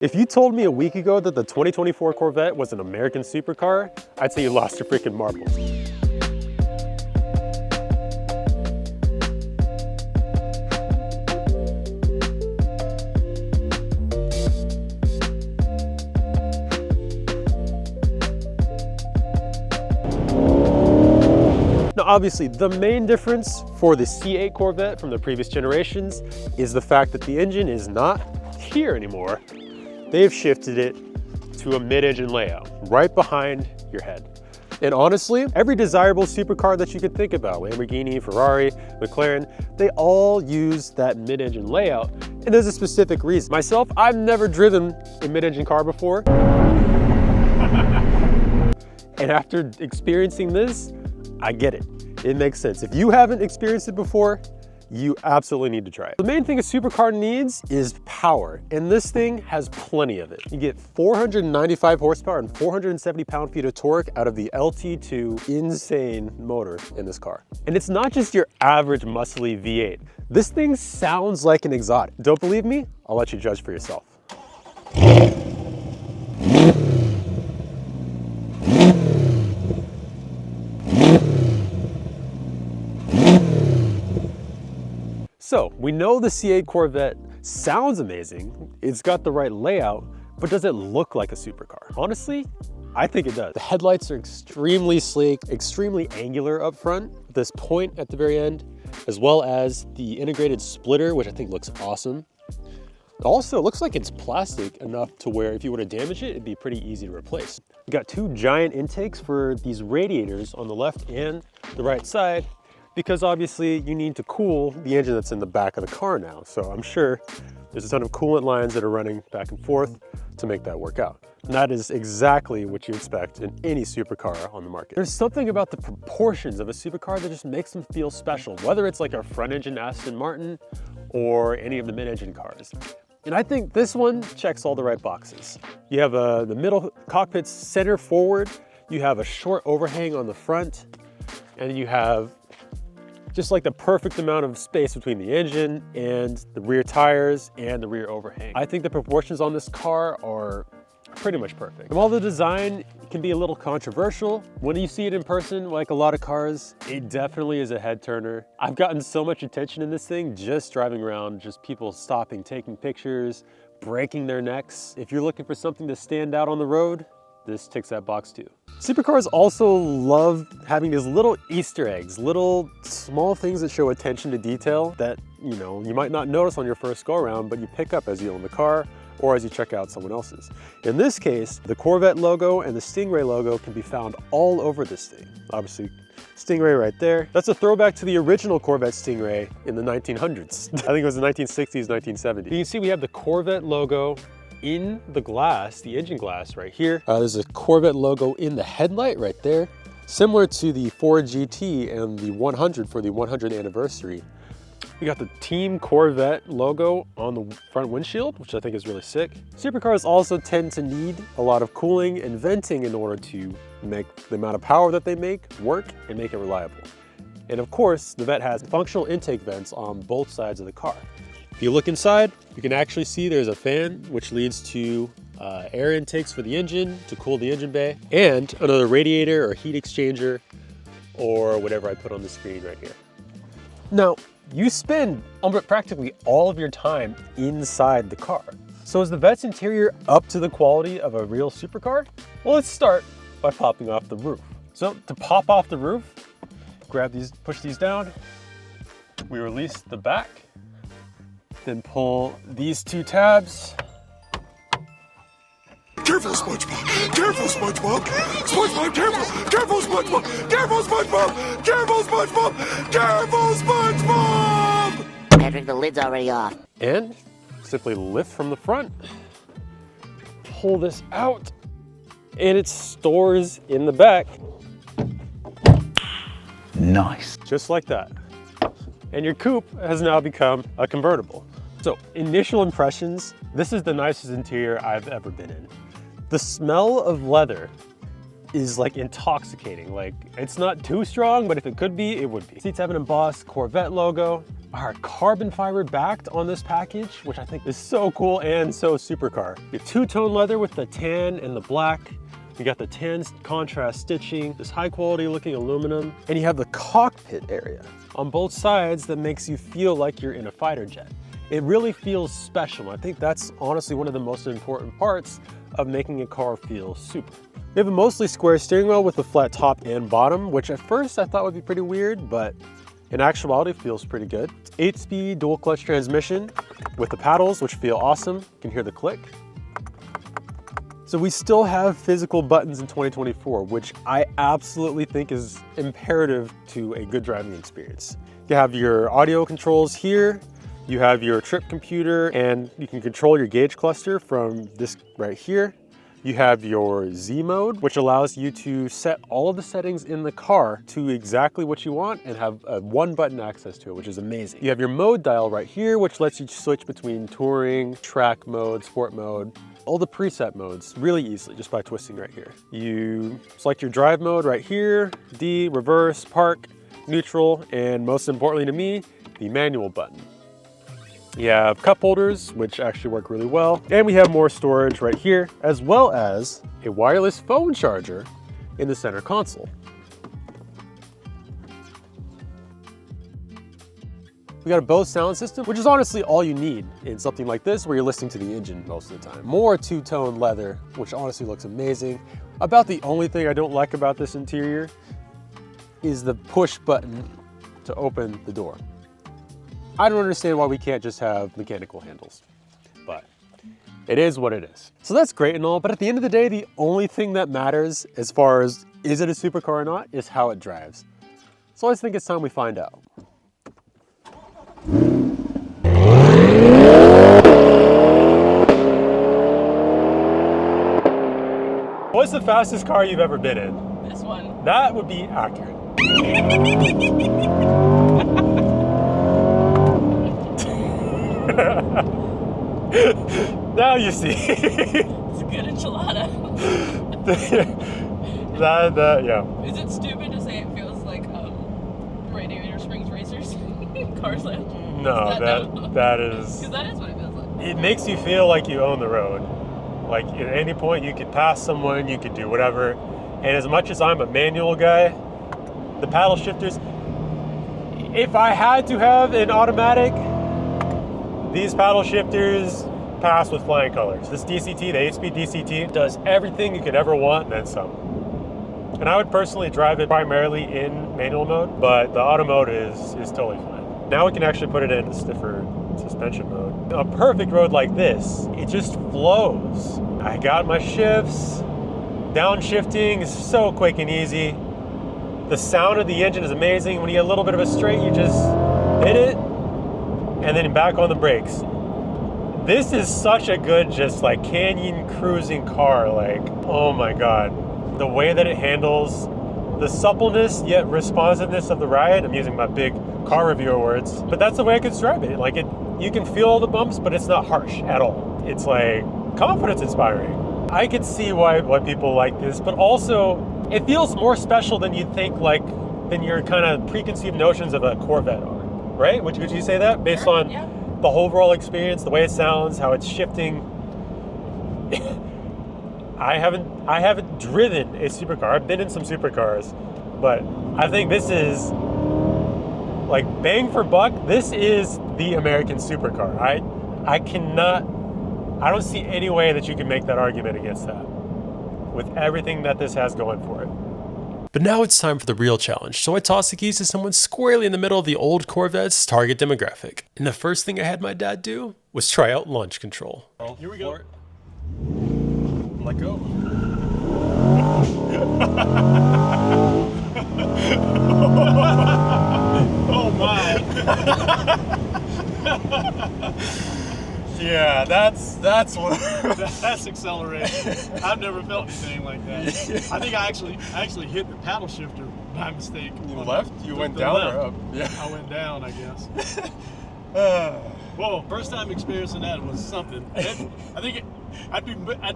If you told me a week ago that the 2024 Corvette was an American supercar, I'd say you lost your freaking marbles. Now, obviously, the main difference for the C8 Corvette from the previous generations is the fact that the engine is not here anymore. They've shifted it to a mid-engine layout, right behind your head. And honestly, every desirable supercar that you could think about, Lamborghini, Ferrari, McLaren, they all use that mid-engine layout. And there's a specific reason. Myself, I've never driven a mid-engine car before. And after experiencing this, I get it. It makes sense. If you haven't experienced it before, you absolutely need to try it. The main thing a supercar needs is power, and this thing has plenty of it. You get 495 horsepower and 470 pound-feet of torque out of the LT2 insane motor in this car. And it's not just your average muscly V8. This thing sounds like an exotic. Don't believe me? I'll let you judge for yourself. So we know the C8 Corvette sounds amazing. It's got the right layout, but does it look like a supercar? Honestly, I think it does. The headlights are extremely sleek, extremely angular up front, with this point at the very end, as well as the integrated splitter, which I think looks awesome. Also, it looks like it's plastic enough to where if you were to damage it, it'd be pretty easy to replace. We got two giant intakes for these radiators on the left and the right side, because obviously you need to cool the engine that's in the back of the car now. So I'm sure there's a ton of coolant lines that are running back and forth to make that work out. And that is exactly what you expect in any supercar on the market. There's something about the proportions of a supercar that just makes them feel special, whether it's like a front engine Aston Martin or any of the mid-engine cars. And I think this one checks all the right boxes. You have the middle cockpit center forward, you have a short overhang on the front, and you have just like the perfect amount of space between the engine and the rear tires and the rear overhang. I think the proportions on this car are pretty much perfect. And while the design can be a little controversial, when you see it in person, like a lot of cars, it definitely is a head turner. I've gotten so much attention in this thing just driving around, just people stopping, taking pictures, breaking their necks. If you're looking for something to stand out on the road, this ticks that box too. Supercars also love having these little Easter eggs, little small things that show attention to detail that, you know, you might not notice on your first go around, but you pick up as you own the car or as you check out someone else's. In this case, the Corvette logo and the Stingray logo can be found all over this thing. Obviously, Stingray right there. That's a throwback to the original Corvette Stingray in the 1900s. I think it was the 1960s, 1970s. You can see we have the Corvette logo in the glass, the engine glass right here. There's a Corvette logo in the headlight right there, similar to the Ford GT and the 100 for the 100th anniversary. We got the Team Corvette logo on the front windshield, which I think is really sick. Supercars also tend to need a lot of cooling and venting in order to make the amount of power that they make work and make it reliable. And of course, the Vette has functional intake vents on both sides of the car. If you look inside, you can actually see there's a fan, which leads to air intakes for the engine to cool the engine bay, and another radiator or heat exchanger, or whatever I put on the screen right here. Now, you spend practically all of your time inside the car. So is the Vette's interior up to the quality of a real supercar? Well, let's start by popping off the roof. So to pop off the roof, grab these, push these down, we release the back, then pull these two tabs. Careful, SpongeBob! Careful, SpongeBob! SpongeBob, careful! Careful, SpongeBob! Careful, SpongeBob! Careful, SpongeBob! Careful, SpongeBob! Patrick, the lid's already off. And simply lift from the front, pull this out, and it stores in the back. Nice. Just like that. And your coupe has now become a convertible. So, initial impressions, this is the nicest interior I've ever been in. The smell of leather is like intoxicating. Like, it's not too strong, but if it could be, it would be. Seats have an embossed Corvette logo. are carbon fiber backed on this package, which I think is so cool and so supercar. You have two-tone leather with the tan and the black. You got the tan contrast stitching, this high quality looking aluminum, and you have the cockpit area on both sides that makes you feel like you're in a fighter jet. It really feels special. I think that's honestly one of the most important parts of making a car feel super. We have a mostly square steering wheel with a flat top and bottom, which at first I thought would be pretty weird, but in actuality feels pretty good. 8-speed dual clutch transmission with the paddles, which feel awesome. You can hear the click. So we still have physical buttons in 2024, which I absolutely think is imperative to a good driving experience. You have your audio controls here, you have your trip computer, and you can control your gauge cluster from this right here. You have your Z mode, which allows you to set all of the settings in the car to exactly what you want and have a one button access to it, which is amazing. You have your mode dial right here, which lets you switch between touring, track mode, sport mode, all the preset modes really easily just by twisting right here. You select your drive mode right here, D, reverse, park, neutral, and most importantly to me, the manual button. You have cup holders, which actually work really well. And we have more storage right here, as well as a wireless phone charger in the center console. We got a Bose sound system, which is honestly all you need in something like this where you're listening to the engine most of the time. More two-tone leather, which honestly looks amazing. About the only thing I don't like about this interior is the push button to open the door. I don't understand why we can't just have mechanical handles, but it is what it is. So that's great and all, but at the end of the day, the only thing that matters as far as is it a supercar or not is how it drives. So I think it's time we find out. What's the fastest car you've ever been in? This one. That would be accurate. Now you see. It's a good enchilada. Yeah. Is it stupid to say it feels like Radiator Springs Racers? Cars Land? No, that is. Because that is what it feels like. It makes you feel like you own the road. Like at any point you could pass someone, you could do whatever. And as much as I'm a manual guy, the paddle shifters, if I had to have an automatic, these paddle shifters pass with flying colors. This DCT, the 8-speed DCT, does everything you could ever want and then some. And I would personally drive it primarily in manual mode, but the auto mode is totally fine. Now we can actually put it in stiffer suspension mode. A perfect road like this, it just flows. I got my shifts. Downshifting is so quick and easy. The sound of the engine is amazing. When you get a little bit of a straight, you just hit it and then back on the brakes. This is such a good just like canyon cruising car. Like, oh my God. The way that it handles, the suppleness yet responsiveness of the ride. I'm using my big car reviewer words, but that's the way I could describe it. Like you can feel all the bumps, but it's not harsh at all. It's like confidence inspiring. I could see why people like this, but also it feels more special than you'd think, like than your kind of preconceived notions of a Corvette are, right? Would you say that based on the overall experience, the way it sounds, how it's shifting? I haven't driven a supercar. I've been in some supercars, but I think this is like bang for buck. This is the American supercar. I don't see any way that you can make that argument against that with everything that this has going for it. But now it's time for the real challenge. So I tossed the keys to someone squarely in the middle of the old Corvette's target demographic. And the first thing I had my dad do was try out launch control. Here we go. Let go. Oh my. Yeah, that's what. That's acceleration. I've never felt anything like that. I think I actually hit the paddle shifter by mistake. You left? You went down left. or up? Yeah. I went down, I guess. Whoa, first time experiencing that was something. I think I'd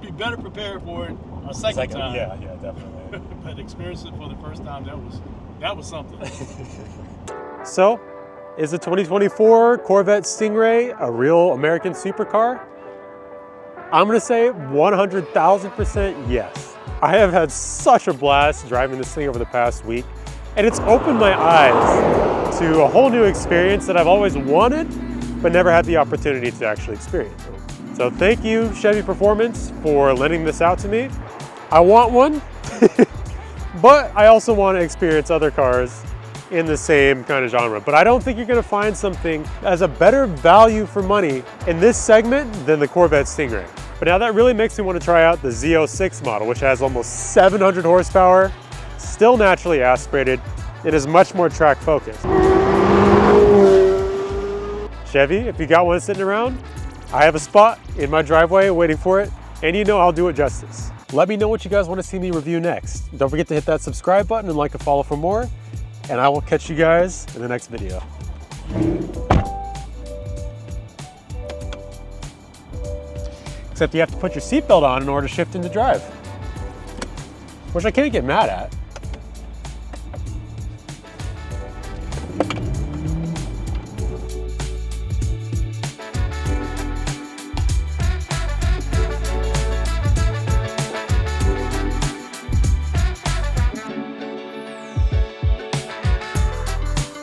be better prepared for it a second time. Yeah, definitely. But experiencing it for the first time, that was something. So, Is the 2024 Corvette Stingray a real American supercar? I'm gonna say 100,000% yes. I have had such a blast driving this thing over the past week, and it's opened my eyes to a whole new experience that I've always wanted, but never had the opportunity to actually experience. So thank you, Chevy Performance, for lending this out to me. I want one, but I also want to experience other cars in the same kind of genre. But I don't think you're gonna find something as a better value for money in this segment than the Corvette Stingray. But now that really makes me want to try out the Z06 model, which has almost 700 horsepower, still naturally aspirated, and is much more track focused. Chevy, if you got one sitting around, I have a spot in my driveway waiting for it, and you know I'll do it justice. Let me know what you guys want to see me review next. Don't forget to hit that subscribe button and like and follow for more, and I will catch you guys in the next video. Except you have to put your seatbelt on in order to shift into drive, which I can't get mad at.